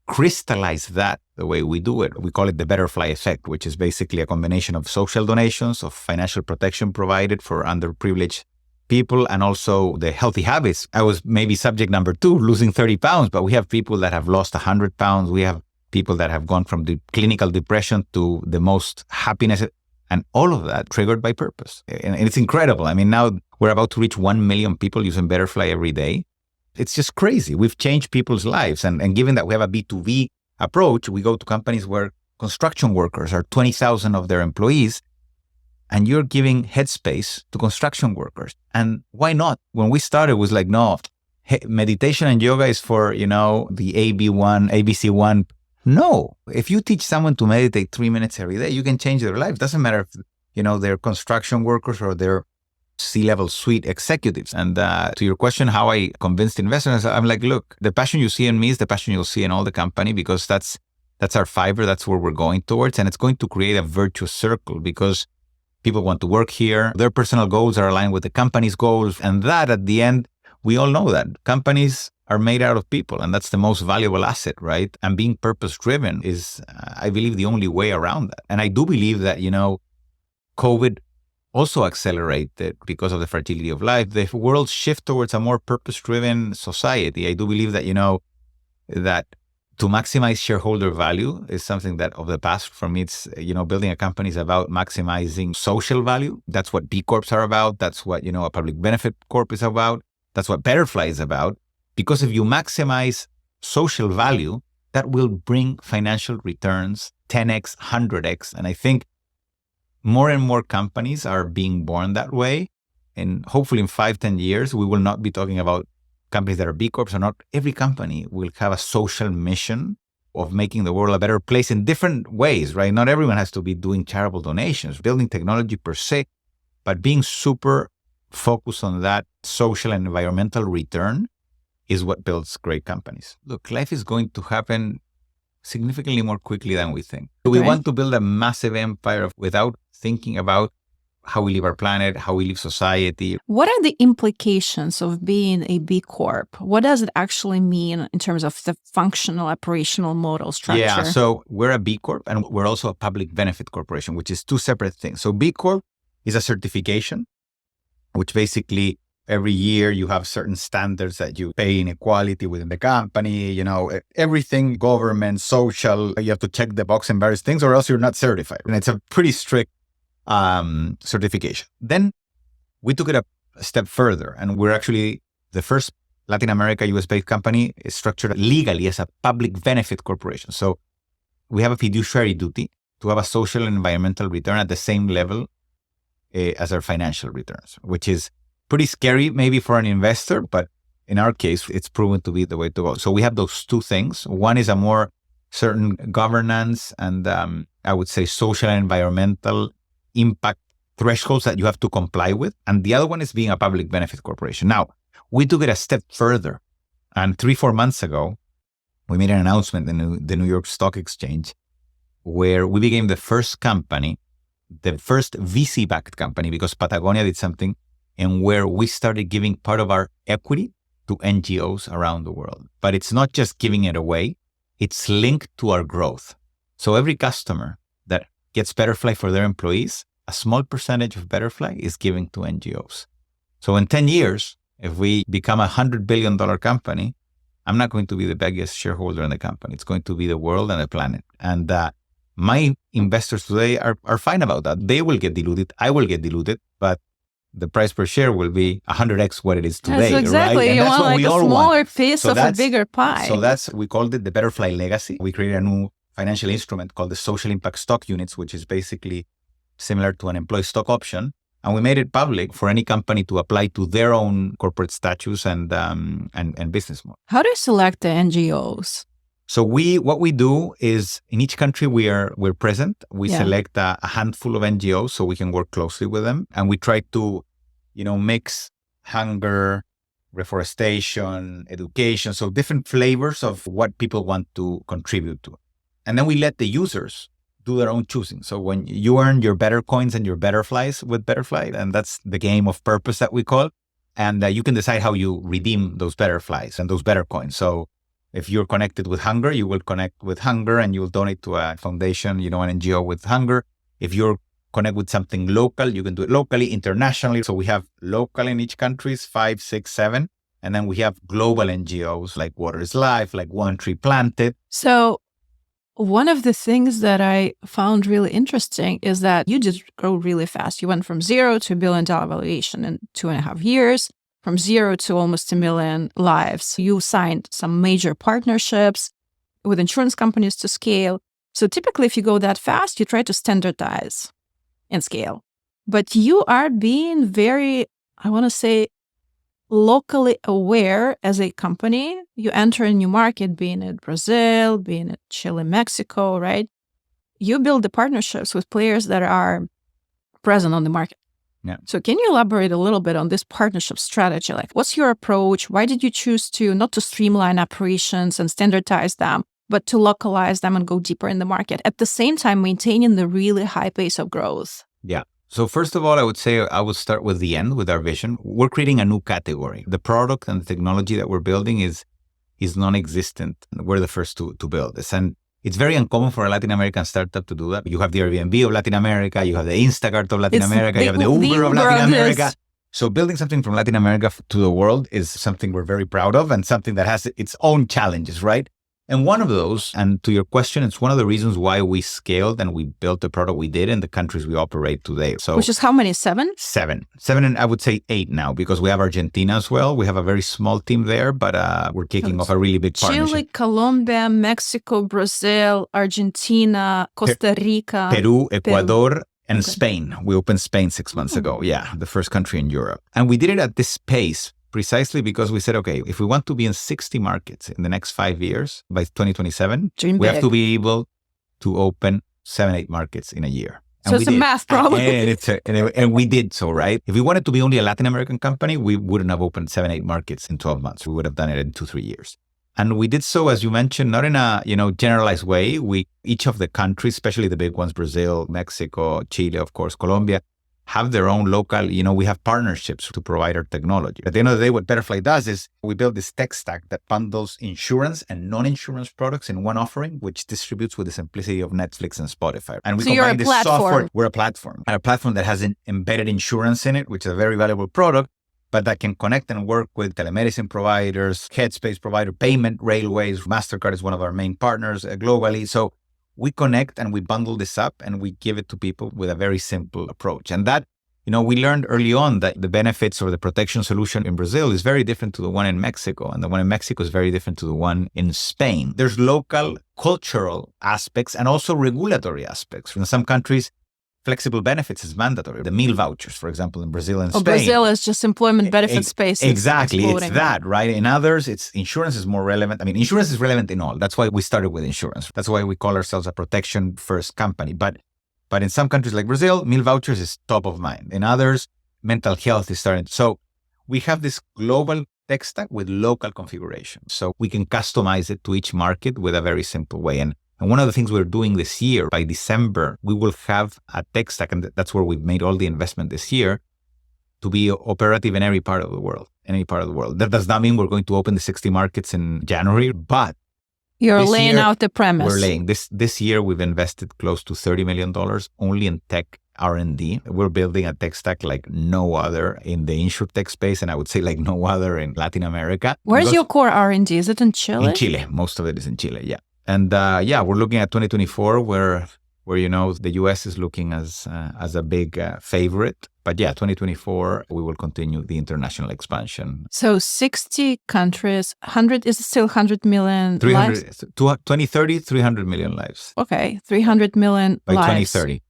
crystallize that the way we do it, we call it the Betterfly effect, which is basically a combination of social donations, of financial protection provided for underprivileged people, and also the healthy habits. I was maybe subject number 2, losing 30 pounds, but we have people that have lost 100 pounds. We have people that have gone from the clinical depression to the most happiness, and all of that triggered by purpose. And it's incredible. I mean, now we're about to reach 1 million people using Betterfly every day. It's just crazy. We've changed people's lives. And given that we have a B2B approach, we go to companies where construction workers are 20,000 of their employees, and you're giving headspace to construction workers. And why not? When we started, it was like, no, meditation and yoga is for, the AB1, ABC1. No. If you teach someone to meditate 3 minutes every day, you can change their life. It doesn't matter if, they're construction workers or they're C-level suite executives. And to your question, how I convinced investors, I'm like, look, the passion you see in me is the passion you'll see in all the company, because that's our fiber. That's where we're going towards. And it's going to create a virtuous circle because people want to work here. Their personal goals are aligned with the company's goals. And that at the end, we all know that companies are made out of people. And that's the most valuable asset, right? And being purpose-driven is, I believe, the only way around that. And I do believe that, COVID also accelerated because of the fragility of life. The world shift towards a more purpose-driven society. I do believe that, that to maximize shareholder value is something that of the past. For me, it's, building a company is about maximizing social value. That's what B Corps are about. That's what, a public benefit corp is about. That's what Betterfly is about. Because if you maximize social value, that will bring financial returns 10x, 100x. And I think more and more companies are being born that way. And hopefully in 5-10 years, we will not be talking about companies that are B Corps or not. Every company will have a social mission of making the world a better place in different ways, right? Not everyone has to be doing charitable donations, building technology per se, but being super focused on that social and environmental return is what builds great companies. Look, life is going to happen significantly more quickly than we think. We want to build a massive empire without thinking about how we live our planet, how we live society. What are the implications of being a B Corp? What does it actually mean in terms of the functional operational model structure? Yeah, so we're a B Corp and we're also a public benefit corporation, which is two separate things. So B Corp is a certification, which basically every year you have certain standards that you pay inequality within the company, you know, everything, government, social, you have to check the box and various things or else you're not certified. And it's a pretty strict certification. Then we took it a step further and we're actually the first Latin America US-based company is structured legally as a public benefit corporation. So we have a fiduciary duty to have a social and environmental return at the same level as our financial returns, which is pretty scary maybe for an investor, but in our case, it's proven to be the way to go. So we have those two things. One is a more certain governance and I would say social and environmental impact thresholds that you have to comply with. And the other one is being a public benefit corporation. Now, we took it a step further. And 3-4 months ago, we made an announcement in the New York Stock Exchange where we became the first company, the first VC-backed company, because Patagonia did something, and where we started giving part of our equity to NGOs around the world. But it's not just giving it away, it's linked to our growth. So every customer that gets Betterfly for their employees, a small percentage of Betterfly is giving to NGOs. So in 10 years, if we become a $100 billion company, I'm not going to be the biggest shareholder in the company. It's going to be the world and the planet. And my investors today are fine about that. They will get diluted. I will get diluted, but the price per share will be 100x what it is today. Yes, exactly. Right? And you that's want what like we a all smaller want. piece of a bigger pie. So we called it the Betterfly Legacy. We created a new financial instrument called the Social Impact Stock Units, which is basically similar to an employee stock option. And we made it public for any company to apply to their own corporate statutes and business model. How do you select the NGOs? So what we do is in each country we're present. We select a handful of NGOs so we can work closely with them. And we try to, mix hunger, reforestation, education. So different flavors of what people want to contribute to. And then we let the users do their own choosing. So when you earn your better coins and your Betterflies with Betterfly, and that's the game of purpose that we call, and you can decide how you redeem those Betterflies and those better coins. So if you're connected with hunger, you will connect with hunger and you will donate to a foundation, an NGO with hunger. If you're connect with something local, you can do it locally, internationally. So we have local in each country, 5, 6, 7. And then we have global NGOs like Water is Life, like One Tree Planted. So one of the things that I found really interesting is that you did grow really fast. You went from zero to $1 billion valuation in 2.5 years, from zero to almost 1 million lives. You signed some major partnerships with insurance companies to scale. So typically, if you go that fast, you try to standardize and scale. But you are being very, I want to say, locally aware as a company. You enter a new market, being in Brazil, being in Chile, Mexico, right? You build the partnerships with players that are present on the market. Yeah. So can you elaborate a little bit on this partnership strategy? Like, what's your approach? Why did you choose to not to streamline operations and standardize them, but to localize them and go deeper in the market, at the same time maintaining the really high pace of growth? Yeah. So first of all, I would say I would start with the end, with our vision. We're creating a new category. The product and the technology that we're building is non-existent. We're the first to build this. And it's very uncommon for a Latin American startup to do that. You have the Airbnb of Latin America, you have the Instacart of Latin America, you have the Uber of Latin America. So building something from Latin America to the world is something we're very proud of and something that has its own challenges, right? And one of those, and to your question, it's one of the reasons why we scaled and we built the product we did in the countries we operate today. So, which is how many? 7? 7, and I would say 8 now, because we have Argentina as well. We have a very small team there, but we're kicking off a really big partnership. Chile, Colombia, Mexico, Brazil, Argentina, Costa Rica, Peru, Ecuador, and Spain. We opened Spain 6 months ago. Yeah, the first country in Europe. And we did it at this pace precisely because we said, okay, if we want to be in 60 markets in the next 5 years, by 2027, we have to be able to open 7-8 markets in a year. And so it's a math problem. And we did so, right? If we wanted to be only a Latin American company, we wouldn't have opened 7-8 markets in 12 months. We would have done it in 2-3 years. And we did so, as you mentioned, not in a generalized way. Each of the countries, especially the big ones, Brazil, Mexico, Chile, of course, Colombia, have their own local, we have partnerships to provide our technology. At the end of the day, what Betterfly does is we build this tech stack that bundles insurance and non-insurance products in one offering, which distributes with the simplicity of Netflix and Spotify. And we combine this software. We're a platform. And a platform that has an embedded insurance in it, which is a very valuable product, but that can connect and work with telemedicine providers, headspace provider, payment railways. MasterCard is one of our main partners globally. So we connect and we bundle this up and we give it to people with a very simple approach. And that, we learned early on that the benefits or the protection solution in Brazil is very different to the one in Mexico. And the one in Mexico is very different to the one in Spain. There's local cultural aspects and also regulatory aspects. In some countries, flexible benefits is mandatory. The meal vouchers, for example, in Brazil and Spain. Brazil is just employment benefit space. Exactly. It's that, right? In others, insurance is more relevant. I mean, insurance is relevant in all. That's why we started with insurance. That's why we call ourselves a protection first company. But in some countries like Brazil, meal vouchers is top of mind. In others, mental health is starting. So we have this global tech stack with local configuration. So we can customize it to each market with a very simple way. And one of the things we're doing this year, by December, we will have a tech stack, and that's where we've made all the investment this year, to be operative in any part of the world. That does not mean we're going to open the 60 markets in January, but you're laying out the premise. We're laying. This year, we've invested close to $30 million only in tech R&D. We're building a tech stack like no other in the insurtech space, and I would say like no other in Latin America. Where's your core R&D? Is it in Chile? In Chile. Most of it is in Chile, yeah. And we're looking at 2024 where the US is looking as a big favorite. But 2024, we will continue the international expansion. So 60 countries, 100, is it still 100 million 300, lives? 2030, 300 million lives. Okay, 300 million by lives. 2030.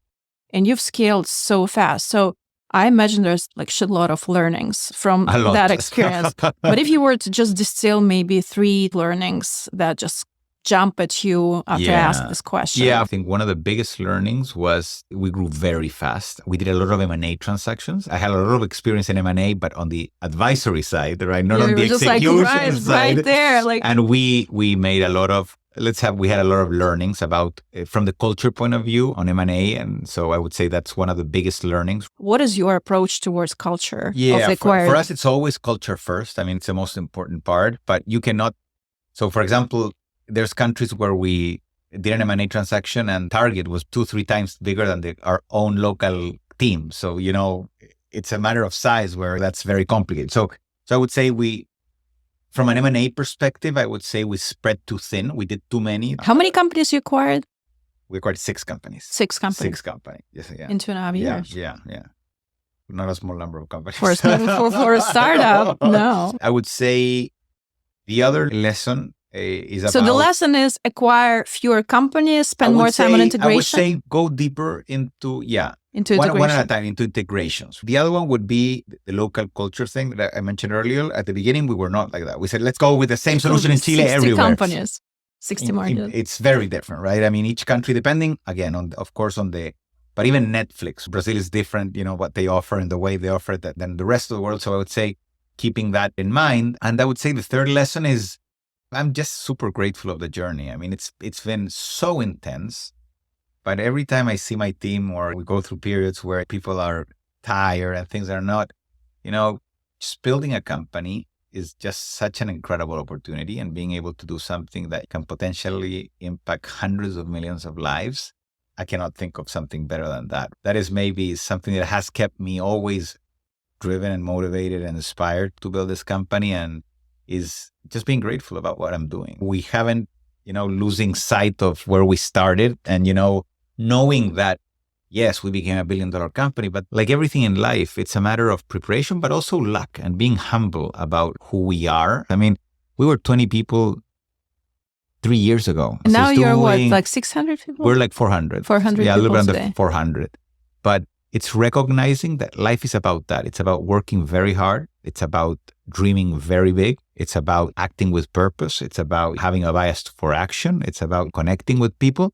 And you've scaled so fast. So I imagine there's like shitload of learnings from that experience. But if you were to just distill maybe 3 learnings that just jump at you after I ask this question. Yeah, I think one of the biggest learnings was we grew very fast. We did a lot of M&A transactions. I had a lot of experience in M&A, but on the advisory side, right? Not on the execution side. Right there. And we made a lot of, we had a lot of learnings about, from the culture point of view on M&A. And so I would say that's one of the biggest learnings. What is your approach towards culture? Yeah, for us, it's always culture first. I mean, it's the most important part, but you cannot. So for example, there's countries where we did an M&A transaction and target was 2-3 times bigger than our own local team. So, it's a matter of size where that's very complicated. So I would say from an M&A perspective, I would say we spread too thin. We did too many. How many companies you acquired? We acquired 6 companies. 6 companies? 6 companies, yes, yeah. In 2.5 years? Yeah. Not a small number of companies. For a startup, no. I would say the other lesson so the lesson is acquire fewer companies, spend more time on integration? I would say go deeper into integration. One at a time, into integrations. The other one would be the local culture thing that I mentioned earlier. At the beginning, we were not like that. We said, let's go with the same solution in Chile 60 everywhere. Companies, 60 markets. It's very different, right? I mean, each country, depending, again, but even Netflix, Brazil is different, what they offer and the way they offer it than the rest of the world. So I would say keeping that in mind. And I would say the third lesson is, I'm just super grateful of the journey. I mean, it's been so intense, but every time I see my team or we go through periods where people are tired and things are not, just building a company is just such an incredible opportunity, and being able to do something that can potentially impact hundreds of millions of lives. I cannot think of something better than that. That is maybe something that has kept me always driven and motivated and inspired to build this company, and is just being grateful about what I'm doing. We haven't losing sight of where we started and, knowing that, yes, we became $1 billion company, but like everything in life, it's a matter of preparation, but also luck and being humble about who we are. I mean, we were 20 people 3 years ago. Now you're what, like 600 people? We're like 400. 400 yeah, a little bit today. under 400. But it's recognizing that life is about that. It's about working very hard. It's about dreaming very big. It's about acting with purpose. It's about having a bias for action. It's about connecting with people.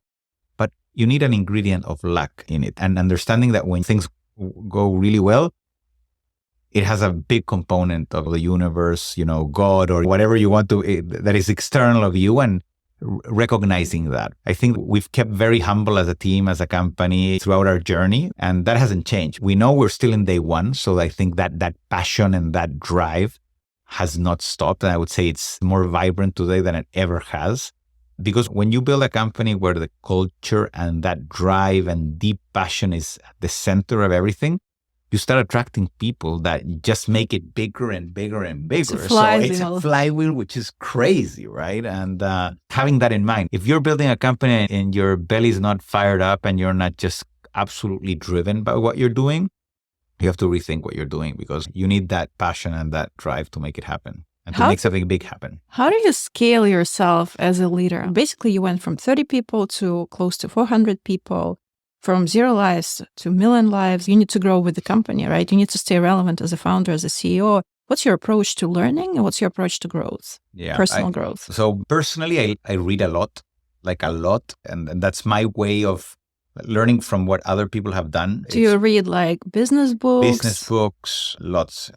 But you need an ingredient of luck in it and understanding that when things go really well, it has a big component of the universe, God or whatever you want to, that is external of you, and recognizing that. I think we've kept very humble as a team, as a company throughout our journey, and that hasn't changed. We know we're still in day one, so I think that passion and that drive has not stopped. And I would say it's more vibrant today than it ever has. Because when you build a company where the culture and that drive and deep passion is at the center of everything, you start attracting people that just make it bigger and bigger and bigger. It's a flywheel, which is crazy, right? And having that in mind, if you're building a company and your belly's not fired up and you're not just absolutely driven by what you're doing, you have to rethink what you're doing, because you need that passion and that drive to make it happen and to make something big happen. How do you scale yourself as a leader? Basically, you went from 30 people to close to 400 people. From 0 lives to 1 million lives, you need to grow with the company, right? You need to stay relevant as a founder, as a CEO. What's your approach to learning and what's your approach to growth, personal growth? So personally, I read a lot, and that's my way of learning from what other people have done. Do you read like business books? Business books, lots.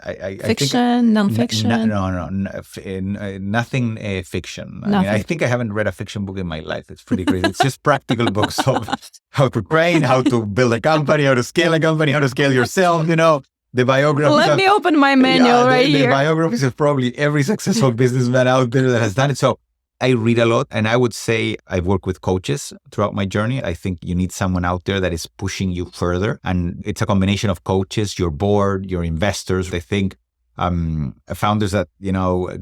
Fiction, nonfiction? No, nothing fiction. I mean, I think I haven't read a fiction book in my life. It's pretty crazy. It's just practical books of how to train, how to build a company, how to scale a company, how to scale yourself, The biographies. Let me open my manual here. The biographies of probably every successful businessman out there that has done it. So I read a lot, and I would say I've worked with coaches throughout my journey. I think you need someone out there that is pushing you further. And it's a combination of coaches, your board, your investors. I think founders that,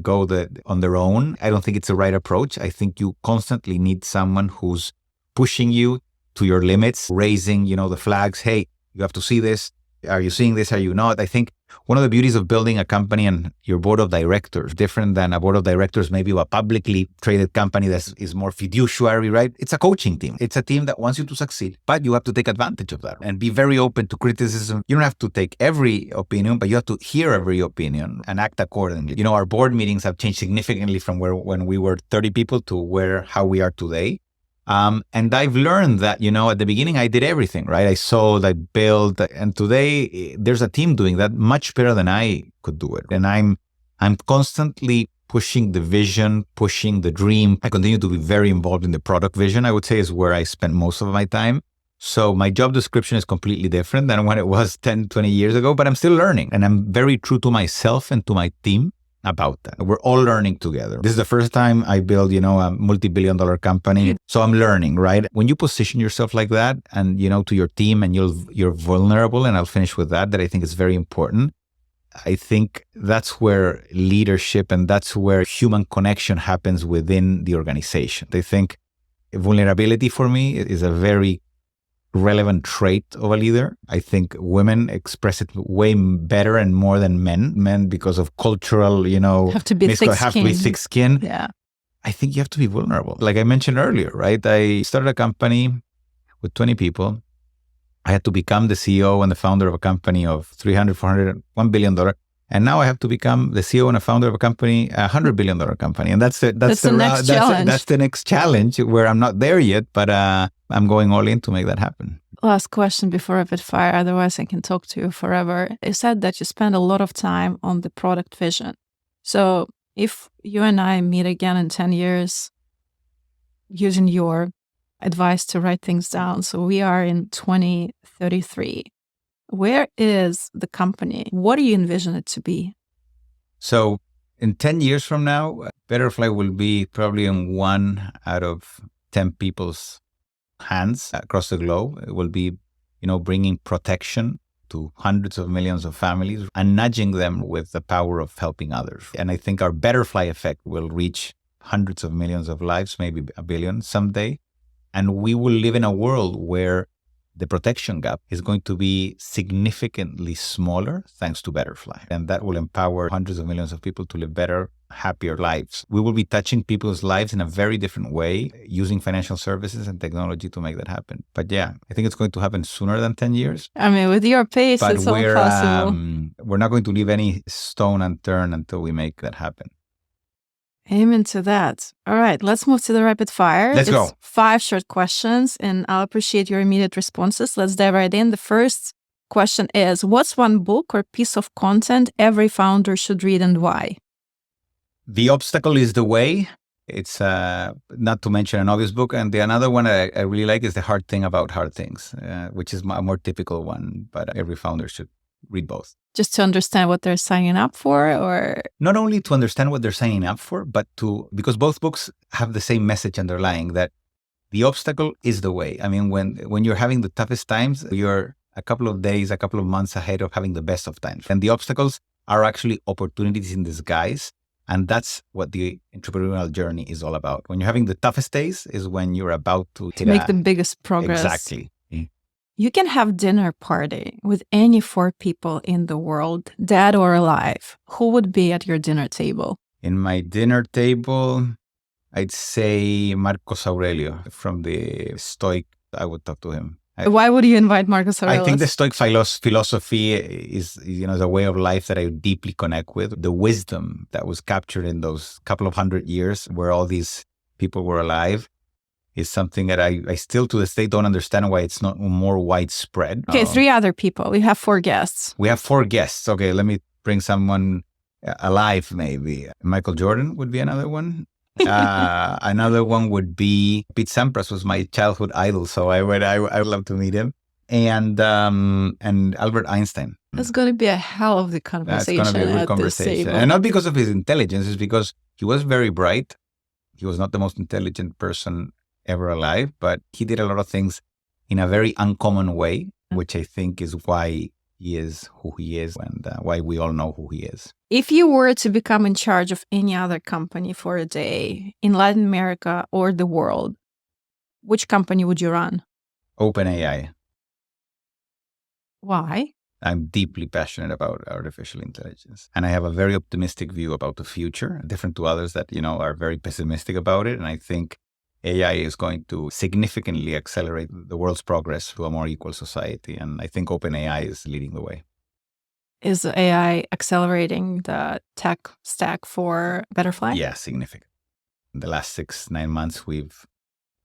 go on their own, I don't think it's the right approach. I think you constantly need someone who's pushing you to your limits, raising, the flags. Hey, you have to see this. Are you seeing this? Are you not? I think one of the beauties of building a company and your board of directors, different than a board of directors, maybe of a publicly traded company that is more fiduciary, right? It's a coaching team. It's a team that wants you to succeed, but you have to take advantage of that and be very open to criticism. You don't have to take every opinion, but you have to hear every opinion and act accordingly. Our board meetings have changed significantly from when we were 30 people to how we are today. And I've learned that, at the beginning, I did everything, right? I sold, I built, and today there's a team doing that much better than I could do it. And I'm constantly pushing the vision, pushing the dream. I continue to be very involved in the product vision, I would say, is where I spend most of my time. So my job description is completely different than when it was 10, 20 years ago, but I'm still learning. And I'm very true to myself and to my team about that. We're all learning together. This is the first time I build, a multi-billion-dollar company. So I'm learning, right? When you position yourself like that and, to your team and you're vulnerable, and I'll finish with that I think is very important. I think that's where leadership and that's where human connection happens within the organization. I think vulnerability for me is a very relevant trait of a leader. I think women express it way better and more than men. Men, because of cultural, have to be thick-skinned. Yeah. I think you have to be vulnerable. Like I mentioned earlier, right? I started a company with 20 people. I had to become the CEO and the founder of a company of 300, 400, $1 billion. And now I have to become the CEO and a founder of a company, $100 billion company. And that's the next challenge. That's the next challenge, where I'm not there yet, but I'm going all in to make that happen. Last question before rapid fire, otherwise I can talk to you forever. You said that you spend a lot of time on the product vision. So if you and I meet again in 10 years, using your advice to write things down, so we are in 2033, where is the company? What do you envision it to be? So in 10 years from now, Betterfly will be probably in 1 out of 10 people's hands across the globe. It will be, bringing protection to hundreds of millions of families and nudging them with the power of helping others. And I think our Betterfly effect will reach hundreds of millions of lives, maybe a billion someday. And we will live in a world where the protection gap is going to be significantly smaller thanks to Betterfly. And that will empower hundreds of millions of people to live better, happier lives. We will be touching people's lives in a very different way, using financial services and technology to make that happen. But yeah, I think it's going to happen sooner than 10 years. I mean, with your pace, But it's all possible. we're not going to leave any stone unturned until we make that happen. Amen to that. All right, let's move to the rapid fire. Let's go. 5 short questions, and I'll appreciate your immediate responses. Let's dive right in. The first question is, what's one book or piece of content every founder should read and why? The Obstacle is the Way. It's not to mention an obvious book. And another one I really like is The Hard Thing About Hard Things, which is a more typical one, but every founder should read both. Just to understand what they're signing up for, or? Not only to understand what they're signing up for, but because both books have the same message underlying, that the obstacle is the way. I mean, when you're having the toughest times, you're a couple of days, a couple of months ahead of having the best of times. And the obstacles are actually opportunities in disguise. And that's what the entrepreneurial journey is all about. When you're having the toughest days is when you're about to make the biggest progress. Exactly. You can have dinner party with any 4 people in the world, dead or alive. Who would be at your dinner table? In my dinner table, I'd say Marcus Aurelio from the Stoic. I would talk to him. Why would you invite Marcus Aurelius? I think the Stoic philosophy is a way of life that I deeply connect with. The wisdom that was captured in those couple of 100 years where all these people were alive is something that I still to this day don't understand why it's not more widespread. Okay, 3 other people. We have 4 guests. We have 4 guests. Okay, let me bring someone alive maybe. Michael Jordan would be another one. Another one would be Pete Sampras, was my childhood idol, so I would love to meet him. And Albert Einstein. That's going to be a hell of the conversation. That's going to be a good conversation. And not because of his intelligence, it's because he was very bright. He was not the most intelligent person ever alive, but he did a lot of things in a very uncommon way, which I think is why he is who he is and why we all know who he is. If you were to become in charge of any other company for a day in Latin America or the world, which company would you run? OpenAI. Why? I'm deeply passionate about artificial intelligence. And I have a very optimistic view about the future, different to others that, are very pessimistic about it. And I think AI is going to significantly accelerate the world's progress to a more equal society. And I think OpenAI is leading the way. Is AI accelerating the tech stack for Betterfly? Yeah, significant. In the last 6-9 months, we've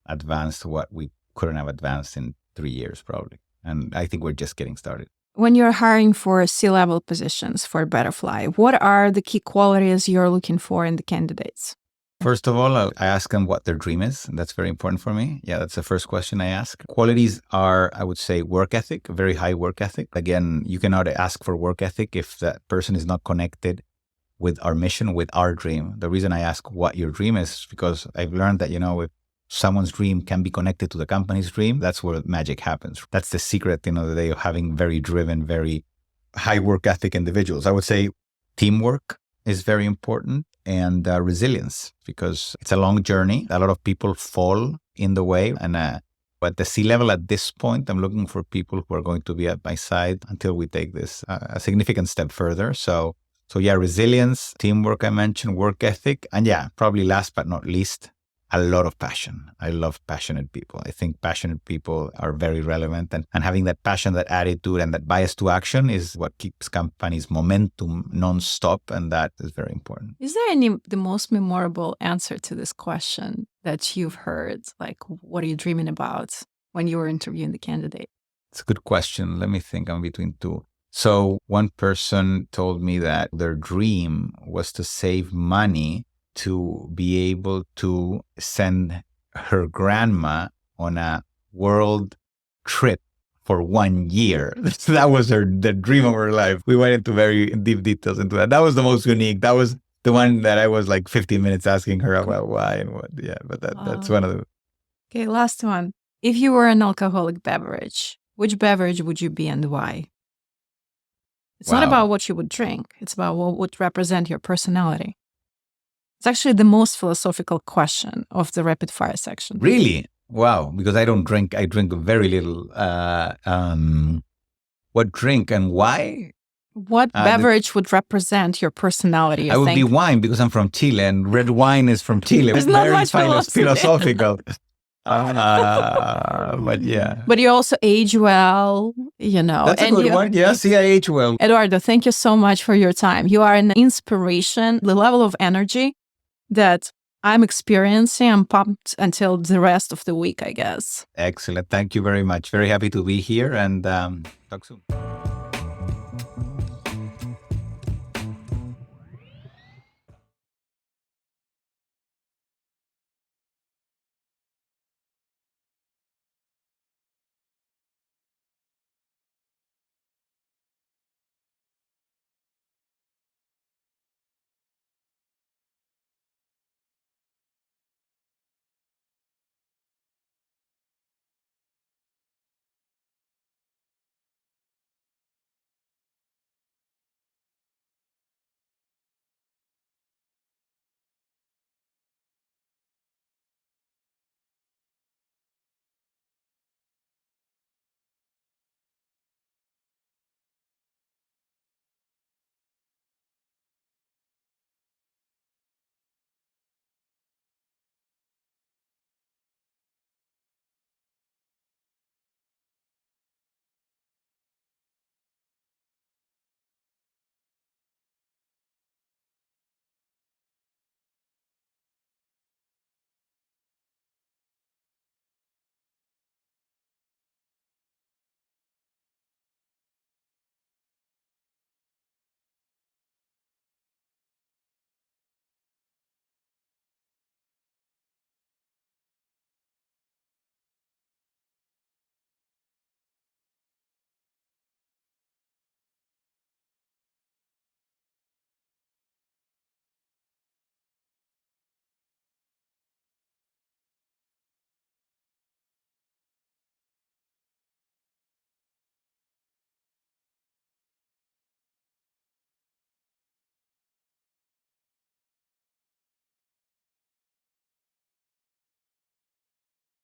advanced what we couldn't have advanced in 3 years, probably. And I think we're just getting started. When you're hiring for C-level positions for Betterfly, what are the key qualities you're looking for in the candidates? First of all, I ask them what their dream is. And that's very important for me. Yeah, that's the first question I ask. Qualities are, I would say, work ethic, very high work ethic. Again, you cannot ask for work ethic if that person is not connected with our mission, with our dream. The reason I ask what your dream is because I've learned that, if someone's dream can be connected to the company's dream, that's where magic happens. That's the secret, that they are having very driven, very high work ethic individuals. I would say teamwork is very important and resilience because it's a long journey. A lot of people fall in the way. And at the C-level at this point, I'm looking for people who are going to be at my side until we take this a significant step further. So yeah, resilience, teamwork, I mentioned, work ethic. And yeah, probably last but not least, a lot of passion. I love passionate people. I think passionate people are very relevant and having that passion, that attitude and that bias to action is what keeps companies momentum nonstop. And that is very important. Is there the most memorable answer to this question that you've heard? Like, what are you dreaming about when you were interviewing the candidate? It's a good question. Let me think. I'm between 2. So one person told me that their dream was to save money to be able to send her grandma on a world trip for 1 year. That was the dream of her life. We went into very deep details into that. That was the most unique. That was the one that I was like 15 minutes asking her about why and what. Yeah, but that's one of the... Okay, last one. If you were an alcoholic beverage, which beverage would you be and why? It's not about what you would drink. It's about what would represent your personality. It's actually the most philosophical question of the rapid fire section. Really? Wow. Because I don't drink. I drink very little. What drink and why? What beverage would represent your personality? I would be wine because I'm from Chile and red wine is from Chile. There's It's not very much philosophical. But yeah. But you also age well, you know. That's a good one. Yeah, see, I age well. Eduardo, thank you so much for your time. You are an inspiration. The level of energy that I'm experiencing, I'm pumped until the rest of the week, I guess. Excellent. Thank you very much. Very happy to be here and talk soon.